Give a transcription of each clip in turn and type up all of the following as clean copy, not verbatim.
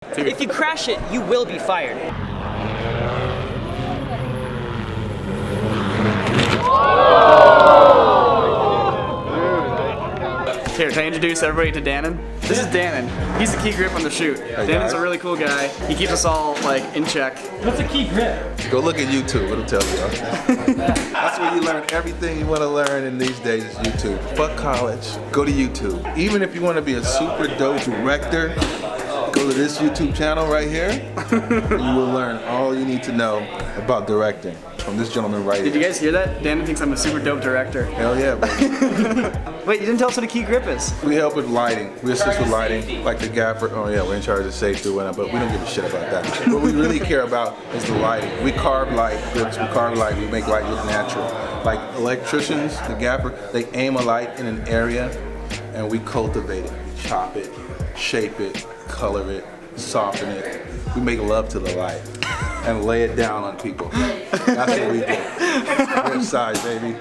If you crash it, you will be fired. Here, can I introduce everybody to Dannon? This is Dannon. He's the key grip on the chute. Dannon's a really cool guy. He keeps us all like in check. What's a key grip? Go look at YouTube, it'll tell you. That's where you learn everything you want to learn in these days is YouTube. Fuck college, go to YouTube. Even if you want to be a super dope director, go to this YouTube channel right here, and you will learn all you need to know about directing from this gentleman right here. Did you guys hear that? Dannon thinks I'm a super dope director. Hell yeah, baby. Wait, you didn't tell us what a key grip is. We help with lighting. We assist with lighting, like the gaffer. Oh yeah, we're in charge of safety, but we don't give a shit about that. What we really care about is the lighting. We carve light, grips, we carve light, we make light look natural. Like electricians, the gaffer, they aim a light in an area and we cultivate it. We chop it, shape it, color it, soften it. We make love to the light and lay it down on people. That's what we do. Good size, baby.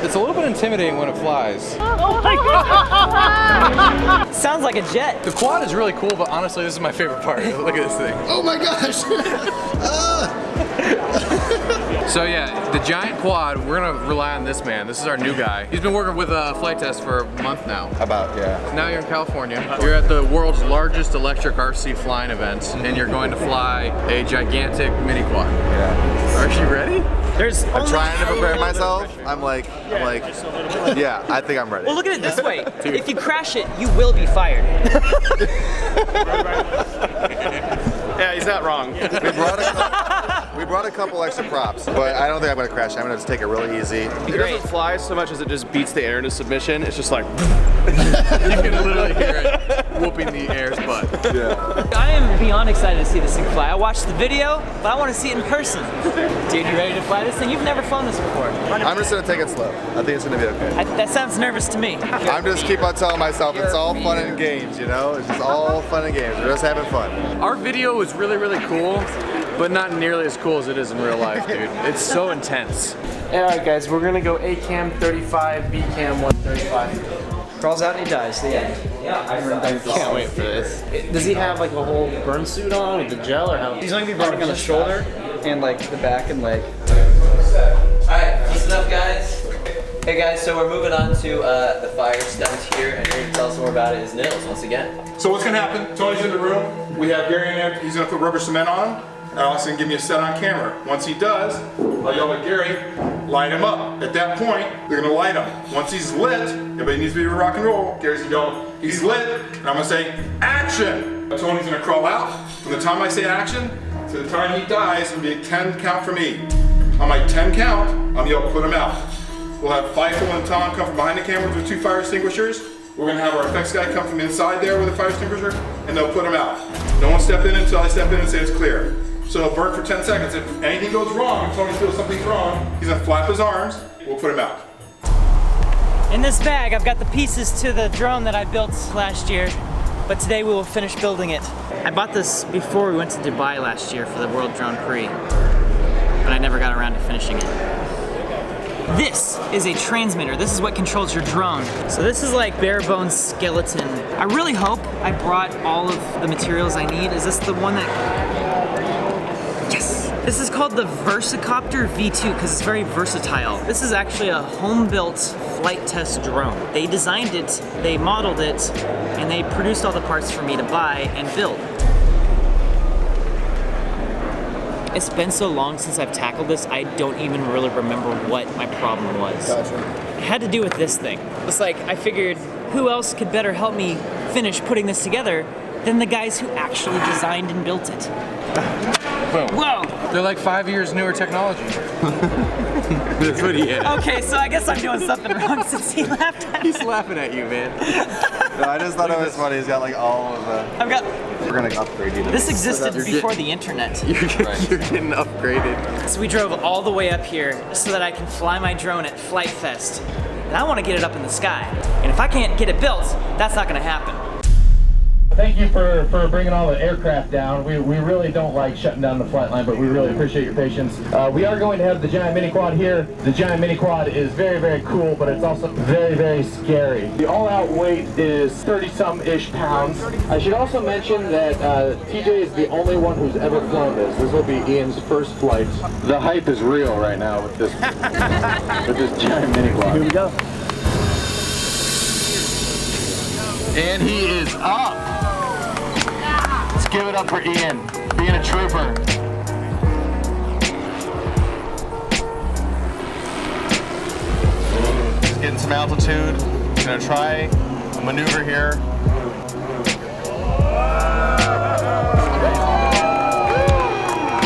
It's a little bit intimidating when it flies. Oh my god! Sounds like a jet. The quad is really cool, but honestly, this is my favorite part. Look at this thing. Oh my gosh! So yeah, the giant quad, we're gonna rely on this man. This is our new guy. He's been working with a flight test for a month now. About, yeah. Now you're in California. You're at the world's largest electric RC flying event, and you're going to fly a gigantic mini quad. Yeah. Are you ready? I'm trying to prepare myself. I'm like, yeah, I think I'm ready. Well, look at it this way. If you crash it, you will be fired. Yeah, he's not wrong. We brought a couple extra props, but I don't think I'm gonna crash. I'm gonna just take it really easy. It doesn't fly so much as it just beats the air into submission. It's just like. You can literally hear it whooping the air's butt. Yeah. I am beyond excited to see this thing fly. I watched the video, but I want to see it in person. Dude, you ready to fly this thing? You've never flown this before. I'm just gonna take it slow. I think it's gonna be okay. That sounds nervous to me. I'm just keep on telling myself it's all fun and games, you know? It's just all fun and games. We're just having fun. Our video was really, really cool, but not nearly as cool as it is in real life, dude. It's so intense. Alright guys, we're gonna go A cam 35, B cam 135. Crawls out and he dies. The end. Can't wait for this. Does he have like a whole burn suit on with the gel or how? He's only gonna be burning on the shoulder and like the back and leg. Alright, listen up guys. Hey guys, so we're moving on to the fire stunt here, and here to tell us more about it is Nils once again. So what's gonna happen? Tony's in the room. We have Gary in there. He's gonna put rubber cement on him. And Alex gonna give me a set on camera. Once he does, I'll yell at Gary, light him up. At that point, they're gonna light him. Once he's lit, everybody needs to be rock and roll. Gary's gonna go, he's lit, and I'm gonna say, action! Tony's gonna crawl out. From the time I say action to the time he dies, it'll be a 10 count for me. On my 10 count, I'm gonna yell, put him out. We'll have Feifel and Tom come from behind the cameras with 2 fire extinguishers. We're gonna have our effects guy come from inside there with a fire extinguisher, and they'll put him out. No one step in until I step in and say it's clear. So he'll burn for 10 seconds. If anything goes wrong, if Tony feels something's wrong, he's gonna flap his arms, we'll put him out. In this bag, I've got the pieces to the drone that I built last year, but today we will finish building it. I bought this before we went to Dubai last year for the World Drone Prix, but I never got around to finishing it. This is a transmitter. This is what controls your drone. So this is like bare bones skeleton. I really hope I brought all of the materials I need. Is this the one that... Yes! This is called the Versacopter V2 because it's very versatile. This is actually a home-built flight test drone. They designed it, they modeled it, and they produced all the parts for me to buy and build. It's been so long since I've tackled this, I don't even really remember what my problem was. Gotcha. It had to do with this thing. It's like, I figured, who else could better help me finish putting this together than the guys who actually designed and built it? Boom. Whoa! They're like 5 years newer technology. That's what he is. Okay, so I guess I'm doing something wrong since he laughed at me. He's laughing at you, man. No, I just thought it was funny. He's got like all of the... I've got... We're gonna upgrade you to This existed before the internet. You're getting upgraded. So we drove all the way up here so that I can fly my drone at Flight Fest. And I want to get it up in the sky. And if I can't get it built, that's not going to happen. Thank thank you for bringing all the aircraft down. We really don't like shutting down the flight line, but we really appreciate your patience. We are going to have the giant mini quad here. The giant mini quad is very, very cool, but it's also very, very scary. The all-out weight is 30-some-ish pounds. I should also mention that TJ is the only one who's ever flown this. This will be Ian's first flight. The hype is real right now with this giant mini quad. Here we go. And he is up. Let's give it up for Ian, being a trooper. Just getting some altitude. Gonna try a maneuver here.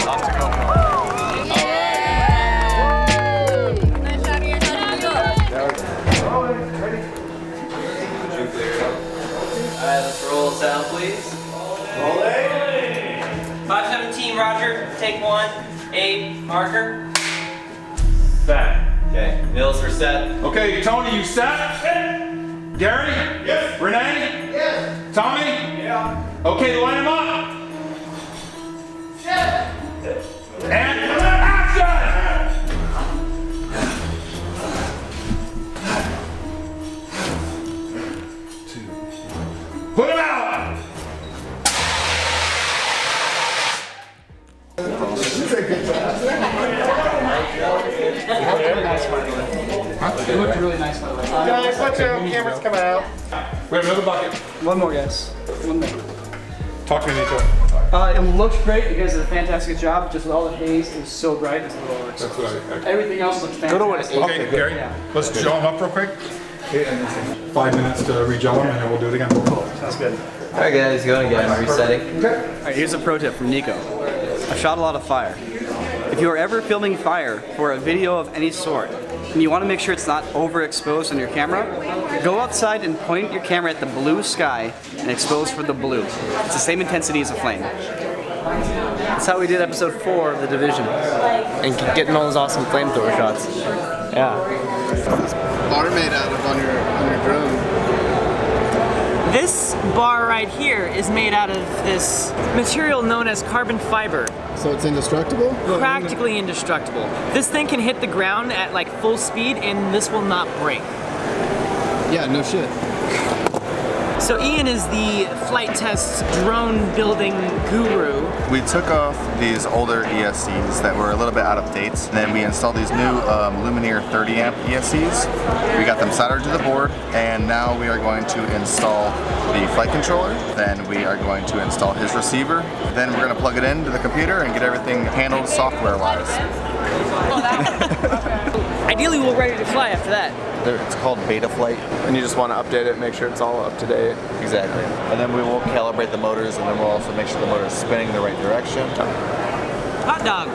Lots to go for. Alright, let's roll sound, please. 517, Roger. Take 1. 8, marker. Set. Okay, Nils, we're set. Okay, Tony, you set? Gary? Yes. Renee? Yes. Tommy? Yeah. Okay, line them up. Yes. And action! Put him out! It looked really nice, by the way. Guys, watch out, cameras coming out. We have another bucket. One more, guys. One more. Talk to me, Nico. It looks great. You guys did a fantastic job. Just with all the haze, it was so bright. It's a little That's what I Everything else looks fantastic. Okay, Gary, let's gel them up real quick. 5 minutes to re-gel them and then we'll do it again. Sounds good. Alright guys, going again, resetting. Alright, here's a pro tip from Nico. I've shot a lot of fire. If you are ever filming fire for a video of any sort, and you want to make sure it's not overexposed on your camera, go outside and point your camera at the blue sky and expose for the blue. It's the same intensity as a flame. That's how we did episode 4 of The Division. And getting all those awesome flamethrower shots. Yeah. Water made out of on your drone. This bar right here is made out of this material known as carbon fiber. So it's indestructible? Practically indestructible. This thing can hit the ground at like full speed and this will not break. Yeah, no shit. So Ian is the flight test drone building guru. We took off these older ESCs that were a little bit out of date, and then we installed these new Lumineer 30 amp ESCs. We got them soldered to the board, and now we are going to install the flight controller. Then we are going to install his receiver. Then we're going to plug it into the computer and get everything handled software-wise. Ideally, we're ready to fly after that. It's called beta flight. And you just want to update it, make sure it's all up to date. Exactly. And then we will calibrate the motors, and then we'll also make sure the motor is spinning the right direction. Hot dog.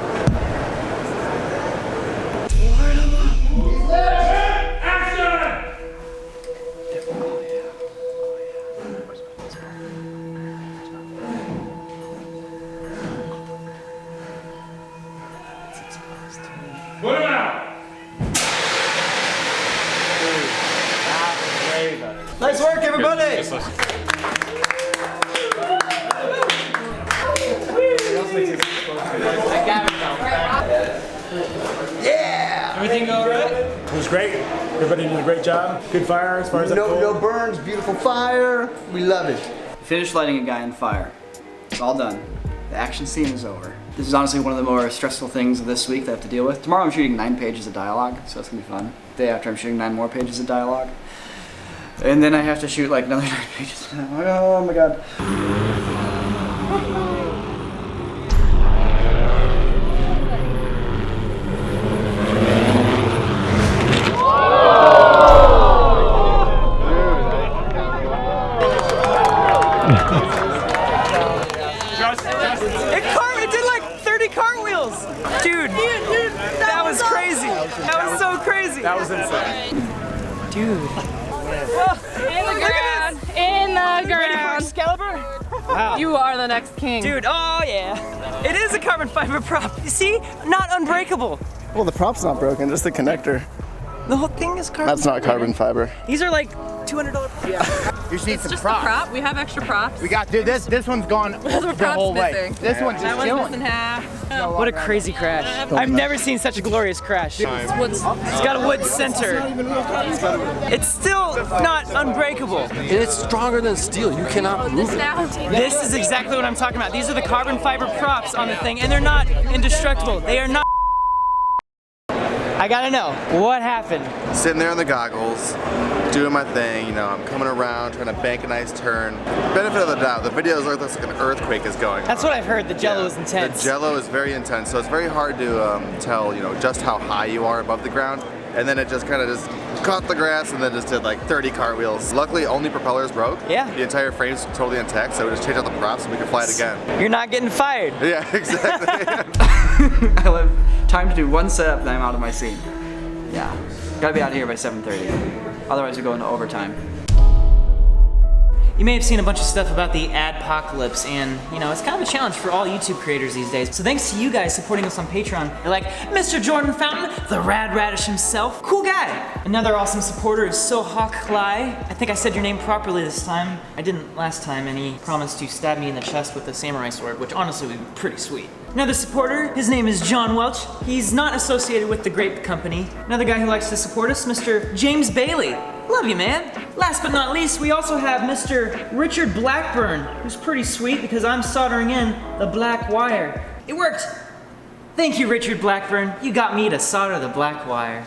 Put him out! Nice work, everybody! Yeah! Everything go right? It was great. Everybody did a great job. Good fire as far as No burns, beautiful fire. We love it. Finished lighting a guy on fire. It's all done. The action scene is over. This is honestly one of the more stressful things of this week that I have to deal with. Tomorrow I'm shooting 9 pages of dialogue, so that's gonna be fun. The day after I'm shooting 9 more pages of dialogue. And then I have to shoot like another 9 pages. Oh my god. It did like 30 cartwheels! Dude, that was crazy! That was so crazy! That was insane. Dude. In the ground! In the ground! Ready for Excalibur? Wow. You are the next king. Dude, oh yeah. It is a carbon fiber prop. You see? Not unbreakable. Well, the prop's not broken, just the connector. The whole thing is carbon. That's not carbon fiber. These are like $200. You just need some Just props. the prop. We have extra props. We got, dude, this one's gone the props whole way. missing. This one's That just one's chilling. missing half. What a crazy crash. I've never seen such a glorious crash. It's got a wood center. It's still not unbreakable. And it's stronger than steel. You cannot move it. This is exactly what I'm talking about. These are the carbon fiber props on the thing, and they're not indestructible. They are not. I gotta know, what happened? Sitting there in the goggles, doing my thing, you know, I'm coming around, trying to bank a nice turn. Benefit of the doubt, the video looks like an earthquake is going on. That's what I've heard, the jello is intense. The jello is very intense, so it's very hard to tell, you know, just how high you are above the ground. And then it just kind of just caught the grass and then just did like 30 cartwheels. Luckily, only propellers broke. Yeah. The entire frame's totally intact, so we just changed out the props and we can fly it again. You're not getting fired. Yeah, exactly. I have time to do one setup and I'm out of my scene. Yeah, gotta be out of here by 7:30. Otherwise we go into overtime. You may have seen a bunch of stuff about the adpocalypse, and you know, it's kind of a challenge for all YouTube creators these days. So thanks to you guys supporting us on Patreon. You're like, Mr. Jordan Fountain, the Rad Radish himself, cool guy. Another awesome supporter is Sohak Lai. I think I said your name properly this time. I didn't last time, and he promised to stab me in the chest with a samurai sword, which honestly would be pretty sweet. Another supporter, his name is John Welch. He's not associated with the Grape Company. Another guy who likes to support us, Mr. James Bailey. Love you, man. Last but not least, we also have Mr. Richard Blackburn, who's pretty sweet because I'm soldering in the black wire. It worked. Thank you, Richard Blackburn. You got me to solder the black wire.